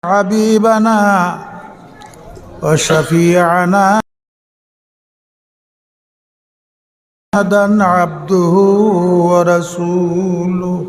حبيبنا وشفيعنا محمدا عبده ورسوله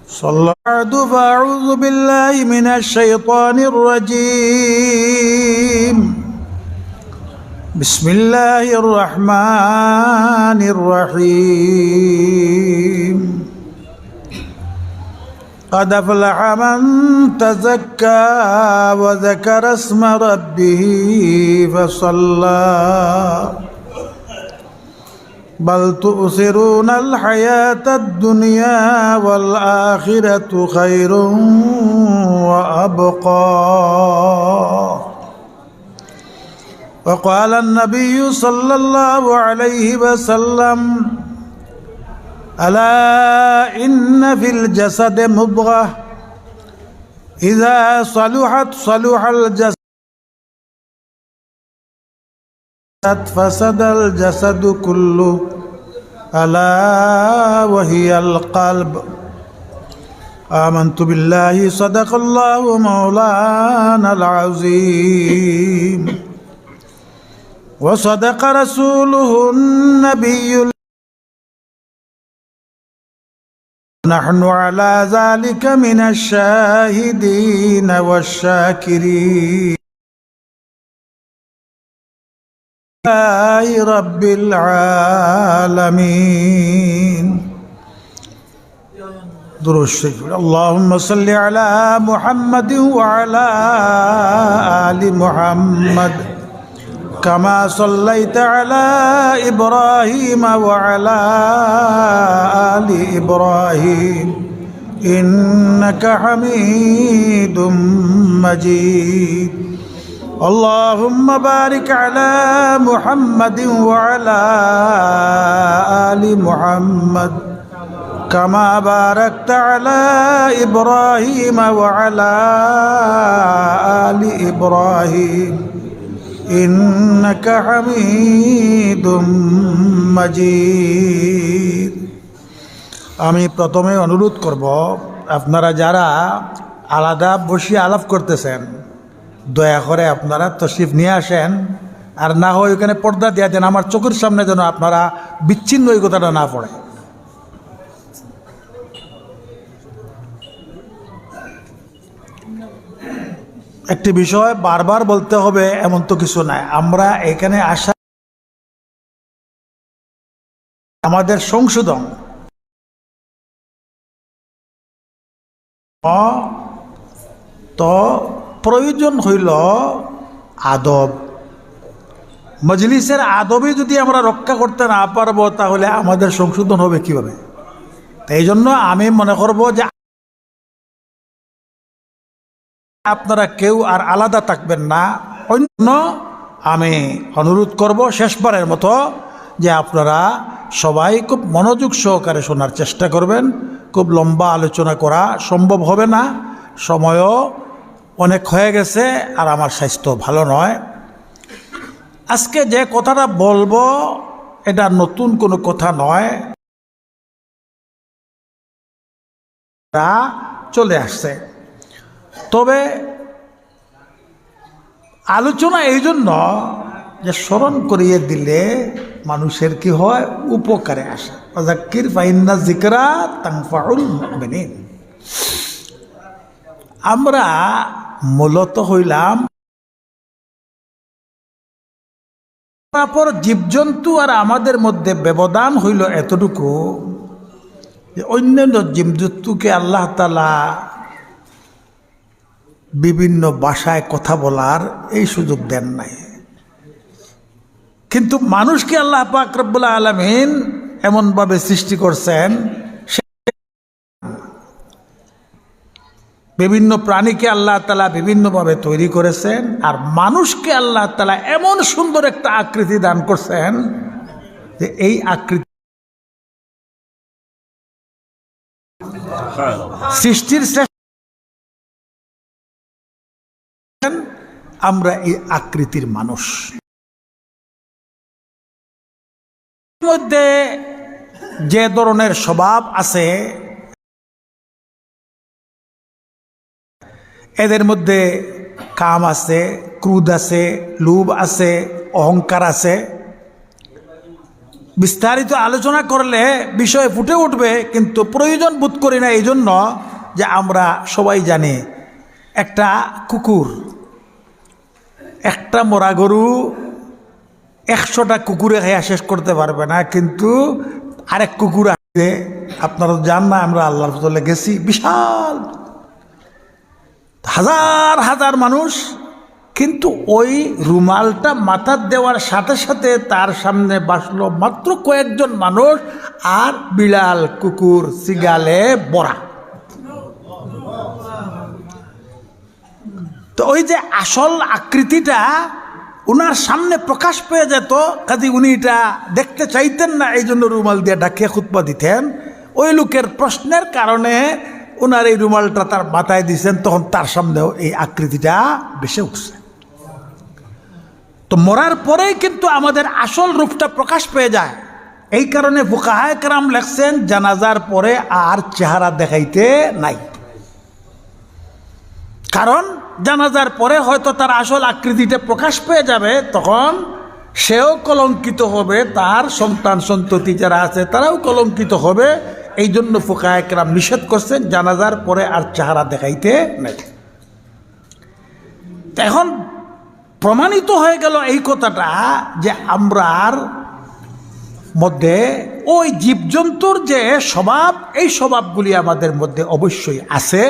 صلى الله. فأعوذ بالله من الشيطان الرجيم. بسم الله الرحمن الرحيم. قد أفلح من تزكى وذكر اسم ربه فصلى بل تؤثرون الحياة الدنيا والآخرة خير وأبقى. وقال النبي صلى الله عليه وسلم ألا إن في الجسد مضغة إذا صلحت صلح الجسد فسد الجسد كله ألا وهي القلب. آمنت بالله صدق الله مولانا العظيم وصدق رسوله النبي. نحن على ذلك من الشاهدين والشاكرين رب العالمين. درود اللهم صل على محمد وعلى آل محمد كما صليت على إبراهيم وعلى آل إبراهيم إنك حميد مجيد. اللهم بارك على محمد وعلى آل محمد كما باركت على إبراهيم وعلى آل إبراهيم إنك حميد مجيد. আমি প্রথমে অনুরোধ করব, আপনারা যারা আলাদা বসে আলাপ করতেছেন দয়া করে আপনারা তশরিফ নিয়ে আসেন, আর না হয় ওখানে পর্দা দিয়ে দেন, আমার চোখের সামনে যেন আপনারা বিচ্ছিন্ন ওই কথাটা না পড়ে। একটি বিষয় বারবার বলতে হবে এমন তো কিছু নাই। আমরা এখানে আসা আমাদের সংশোধন, তো প্রয়োজন হইল আদব। মজলিসের আদবে যদি আমরা রক্ষা করতে না পারবো তাহলে আমাদের সংশোধন হবে কিভাবে? এই জন্য আমি মনে করব যে আপনারা কেউ আর আলাদা থাকবেন না। অন্য আমি অনুরোধ করব শেষবারের মতো যে আপনারা সবাই খুব মনোযোগ সহকারে শোনার চেষ্টা করবেন। খুব লম্বা আলোচনা করা সম্ভব হবে না, সময়ও অনেক হয়ে গেছে, আর আমার স্বাস্থ্য ভালো নয়। আজকে যে কথাটা বলবো এটা নতুন কোনো কথা নয়, তা চলে আসছে। তবে আলোচনা এই জন্য যে স্মরণ করিয়ে দিলে মানুষের কি হয়, উপকারে আসে। ফাযাক্কির ফাইন্না যিকরা তানফাউল মুমিনিন। আমরা মূলত হইলাম তারপর জীবজন্তু আর আমাদের মধ্যে ব্যবধান হইল এতটুকু যে অন্যান্য জীবজন্তুকে আল্লাহ তাআলা বিভিন্ন ভাষায় কথা বলার এই সুযোগ দেন নাই, কিন্তু মানুষকে আল্লাহ পাক রব্বুল আলামিন এমনভাবে সৃষ্টি করছেন, বিভিন্ন প্রাণীকে আল্লাহ তাআলা বিভিন্নভাবে তৈরি করেছেন, আর মানুষকে আল্লাহ তাআলা এমন সুন্দর একটা আকৃতি দান করছেন যে এই আকৃতি সৃষ্টির আমরা এই আকৃতির মানুষ। মধ্যে যে ধরনের স্বভাব আছে এদের মধ্যে কাম আছে, ক্রোধ আছে, লোভ আছে, অহংকার আছে। বিস্তারিত আলোচনা করলে বিষয় ফুটে উঠবে, কিন্তু প্রয়োজন বোধ করি না, এই জন্য যে আমরা সবাই জানি একটা কুকুর, একটা মরা গরু 100টা কুকুরে খাইয়া শেষ করতে পারবে না, কিন্তু আরেক কুকুর আছে, আপনারা জান না, আমরা আল্লাহর ফজলে গেছি, বিশাল হাজার হাজার মানুষ, কিন্তু ওই রুমালটা মাথার দেওয়ার সাথে সাথে তার সামনে বসলো মাত্র কয়েকজন মানুষ, আর বিড়াল কুকুর সিগালে বড়া। তো ওই যে আসল আকৃতিটা উনার সামনে প্রকাশ পেয়ে যেত, কাজে উনি এটা দেখতে চাইতেন না, এই জন্য রুমাল দিয়ে ঢাকিয়ে খুতবা দিতেন। ওই লোকের প্রশ্নের কারণে ওনার এই রুমালটা তার মাথায় দিয়েছেন, তখন তার সামনেও এই আকৃতিটা ভেসে উঠছে। তো মরার পরেই কিন্তু আমাদের আসল রূপটা প্রকাশ পেয়ে যায়। এই কারণে ফুকাহায়ে কেরাম লেখছেন জানাজার পরে আর চেহারা দেখাইতে নাই, কারণ জানাজার পরে হয়তো তার আসল আকৃতিটা প্রকাশ পেয়ে যাবে, তখন সেও কলঙ্কিত হবে, তার সন্তান সন্ততি যারা আছে তারাও কলঙ্কিত হবে। এই জন্য ফুকাহায়ে কেরাম নিষেধ করছেন জানাজার পরে আর চেহারা দেখাইতে নাই। এখন প্রমাণিত হয়ে গেল এই কথাটা যে আমরার মধ্যে ওই জীবজন্তুর যে স্বভাব, এই স্বভাবগুলি আমাদের মধ্যে অবশ্যই আছে।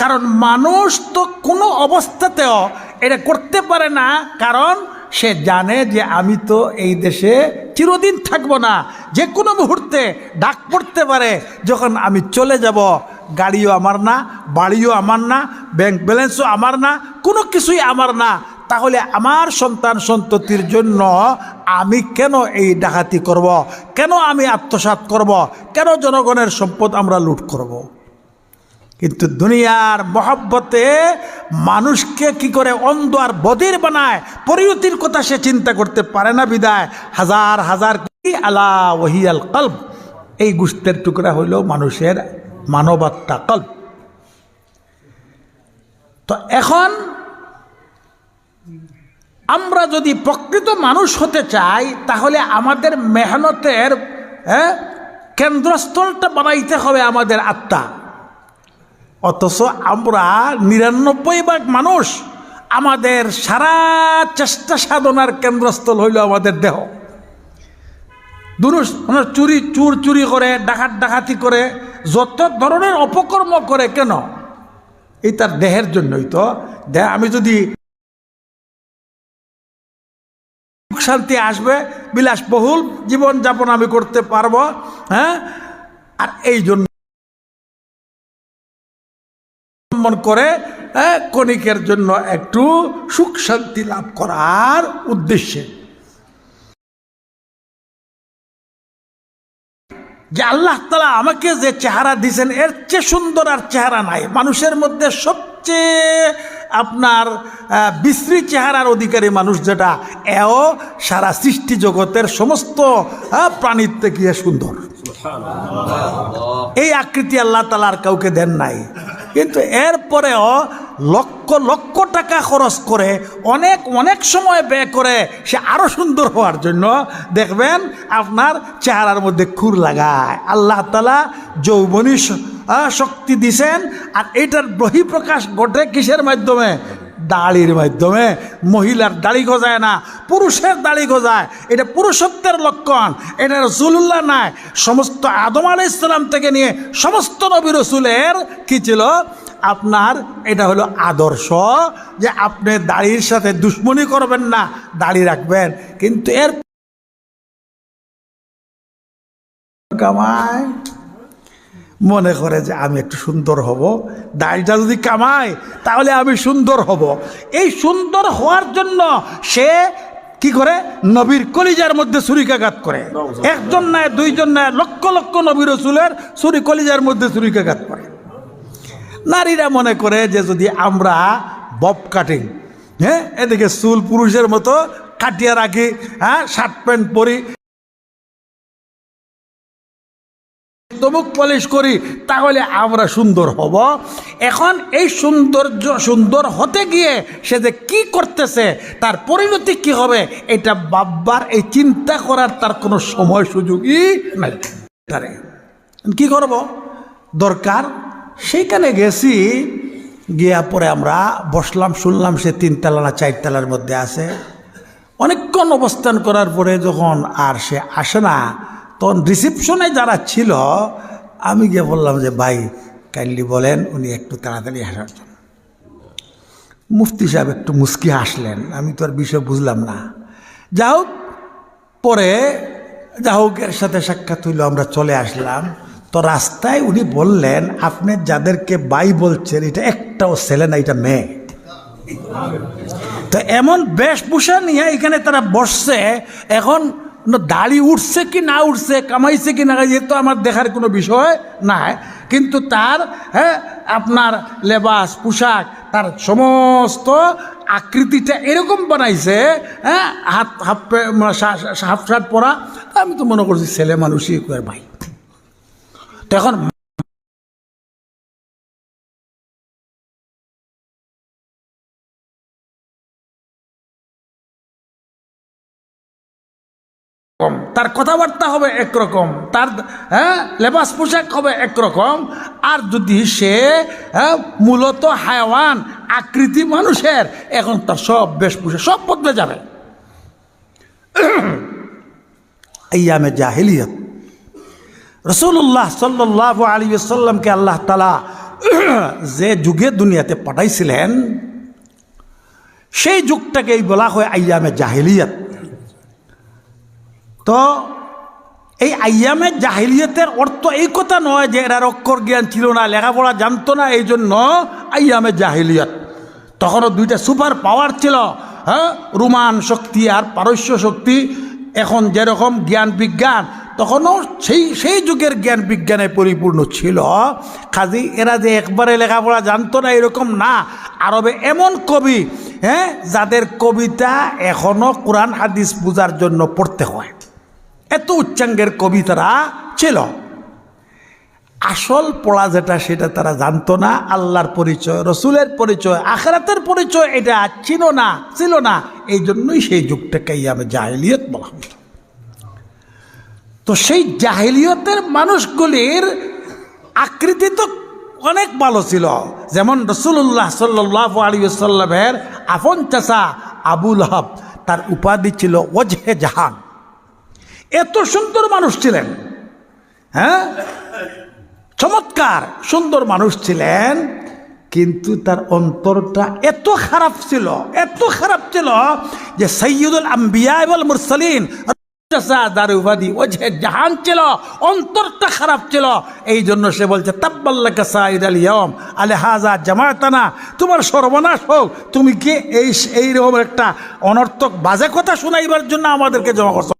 কারণ মানুষ তো কোনো অবস্থাতেও এটা করতে পারে না, কারণ সে জানে যে আমি তো এই দেশে চিরদিন থাকবো না, যে কোনো মুহূর্তে ডাক পড়তে পারে, যখন আমি চলে যাব গাড়িও আমার না, বাড়িও আমার না, ব্যাংক ব্যালেন্সও আমার না, কোনো কিছুই আমার না, তাহলে আমার সন্তান সন্ততির জন্য আমি কেন এই ডাকাতি করব, কেন আমি আত্মসাৎ করব, কেন জনগণের সম্পদ আমরা লুট করব। কিন্তু দুনিয়ার মহব্বতে মানুষকে কি করে অন্ধ আর বধির বানায়, পরিণতির কথা সে চিন্তা করতে পারে না, বিদায় হাজার হাজার আলা ওহিয়াল কলব, এই গোশতের টুকরা হইল মানুষের মানবাত্মা, কলব। তো এখন আমরা যদি প্রকৃত মানুষ হতে চাই, তাহলে আমাদের মেহনতের কেন্দ্রস্থলটা বানাইতে হবে আমাদের আত্মা। অথচ আমরা ৯৯% মানুষ, আমাদের সারা চেষ্টা সাধনার কেন্দ্রস্থল হইল আমাদের দেহ। চুরি করে, ডাকাতি করে, যত ধরনের অপকর্ম করে, কেন? এই তার দেহের জন্যই তো। দেহ আমি যদি শান্তি আসবে, বিলাসবহুল জীবনযাপন আমি করতে পারবো, আর এই জন্য করে কণিকের জন্য একটু সুখ শান্তি লাভ করার উদ্দেশ্যে, যে আল্লাহ তাআলা আমাকে যে চেহারা দিয়েছেন এর চেয়ে সুন্দর আর চেহারা নাই। মানুষের মধ্যে সবচেয়ে আপনার বিশ্রী চেহারার অধিকারী মানুষ যেটা, এও সারা সৃষ্টি জগতের সমস্ত প্রাণীর থেকে সুন্দর। এই আকৃতি আল্লাহ তাআলা আর কাউকে দেন নাই। কিন্তু এরপরেও লক্ষ লক্ষ টাকা খরচ করে, অনেক অনেক সময় ব্যয় করে সে আরো সুন্দর হওয়ার জন্য, দেখবেন আপনার চেহারার মধ্যে খুর লাগায়। আল্লাহ তাআলা যৌবনী শক্তি দিছেন, আর এটার বহিঃপ্রকাশ ঘটে কিসের মাধ্যমে? দাড়ির মাধ্যমে। মহিলার দাড়ি গজায় না, পুরুষের দাড়ি গজায়। এটা পুরুষত্বের লক্ষণ, এটা রাসূলুল্লাহ নাই। সমস্ত আদম আলাইহিস সালাম থেকে নিয়ে সমস্ত নবী রাসূলের কি ছিল? আপনার এটা হলো আদর্শ, যে আপনি দাড়ির সাথে দুশ্মনী করবেন না, দাড়ি রাখবেন। কিন্তু এর কামায় মনে করে যে আমি একটু সুন্দর হব, দাড়িটা যদি কামাই তাহলে আমি সুন্দর হব। এই সুন্দর হওয়ার জন্য সে কি করে? নবীর কলিজার মধ্যে ছুরিকাঘাত করে। একজন নয়, দুইজন নয়, লক্ষ লক্ষ নবী রাসূলের কলিজার মধ্যে ছুরিকাঘাত করে। নারীরা মনে করে যে যদি আমরা বব কাটিং, এদিকে চুল পুরুষের মতো কাটিয়ে রাখি, শার্ট প্যান্ট পরি, তমুক পলিশ করি, তাহলে আমরা সুন্দর হব। এখন এই সৌন্দর্য সুন্দর হতে গিয়ে সে যে কি করতেছে, তার পরিণতি কি হবে, এটা ভাববার, এই চিন্তা করার তার কোনো সময় সুযোগই নাই। কি করব, দরকার সেইখানে গেছি, গিয়া পরে আমরা বসলাম, শুনলাম সে 3 তলা না 4 তলার মধ্যে আছে। অনেকক্ষণ অবস্থান করার পরে যখন আর সে আসে না, তখন রিসিপশনে যারা ছিল, আমি গিয়ে বললাম যে ভাই কাইন্ডলি বলেন উনি একটু তাড়াতাড়ি আসার জন্য। মুফতি সাহেব একটু মুস্কি হাসলেন, আমি তো আর বিষয় বুঝলাম না। যা হোক, পরে যা হোক এর সাথে সাক্ষাৎ হইল, আমরা চলে আসলাম। তো রাস্তায় উনি বললেন, আপনি যাদেরকে ভাই বলছেন এটা একটাও ছেলে না, এটা মেয়ে। তো এমন বেশভূষা নিয়ে এখানে তারা বসছে, এখন দাড়ি উঠছে কি না উঠছে, কামাইছে কি না, তো আমার দেখার কোনো বিষয় নাই, কিন্তু তার আপনার লেবাস পোশাক, তার সমস্ত আকৃতিটা এরকম বানাইছে, হাফ শার্ট পরা। আমি তো মনে করছি ছেলে মানুষই ভাই। তো এখন তার কথাবার্তা হবে একরকম, তার লেবাস পোশাক হবে একরকম। আর যদি সে মূলত হায়াওয়ান আকৃতি মানুষের, এখন তার সব বেশভূষা সব বদলে যাবে। আইয়ামে জাহিলিয়ত, রাসূলুল্লাহ সাল্লাল্লাহু আলাইহি ওয়াসাল্লামকে আল্লাহ তাআলা যে যুগে দুনিয়াতে পাঠাইছিলেন, সেই যুগটাকেই বলা হয় আইয়ামে জাহিলিয়ত। তো এই আইয়ামে জাহিলিয়তের অর্থ এই কথা নয় যে এরা অক্ষর জ্ঞান ছিল না, লেখাপড়া জানতো না, এই জন্য আইয়ামে জাহিলিয়ত। তখনও 2টা সুপার পাওয়ার ছিল, রোমান শক্তি আর পারস্য শক্তি। এখন যেরকম জ্ঞান বিজ্ঞান, তখনও সেই যুগের জ্ঞান বিজ্ঞানে পরিপূর্ণ ছিল। কাজেই এরা যে একবারে লেখাপড়া জানতো না এরকম না। আরবে এমন কবি, যাদের কবিতা এখনো কোরআন হাদিস বোঝার জন্য পড়তে হয়, এত উচ্চাঙ্গের কবি তারা ছিল। আসল পড়া যেটা সেটা তারা জানতো না। আল্লাহর পরিচয়, রসুলের পরিচয়, আখিরাতের পরিচয় এটা ছিল না। এই জন্যই সেই যুগটাকে আইয়ামে জাহিলিয়ত বলা হতো। তো সেই জাহিলিয়তের মানুষগুলির আকৃতি তো অনেক ভালো ছিল। যেমন রাসূলুল্লাহ সাল্লাল্লাহু আলাইহি ওয়াসাল্লামের আপন চাচা আবু লাহাব, তার উপাধি ছিল ওজহে জাহান। এত সুন্দর মানুষ ছিলেন, চমৎকার সুন্দর মানুষ ছিলেন, কিন্তু তার অন্তরটা এত খারাপ ছিল যে সাইয়্যিদুল আম্বিয়া ওয়াল মুরসালিন যার উপাধি ওজহে জাহান ছিল, অন্তরটা খারাপ ছিল। এই জন্য সে বলছে তাব্বাল্লাকা সাইদাল ইয়াউম আলহাযা জামাতানা, তোমার সর্বনাশ হোক, তুমি কি এইরকম একটা অনর্থক বাজে কথা শোনাইবার জন্য আমাদেরকে জমা করছো।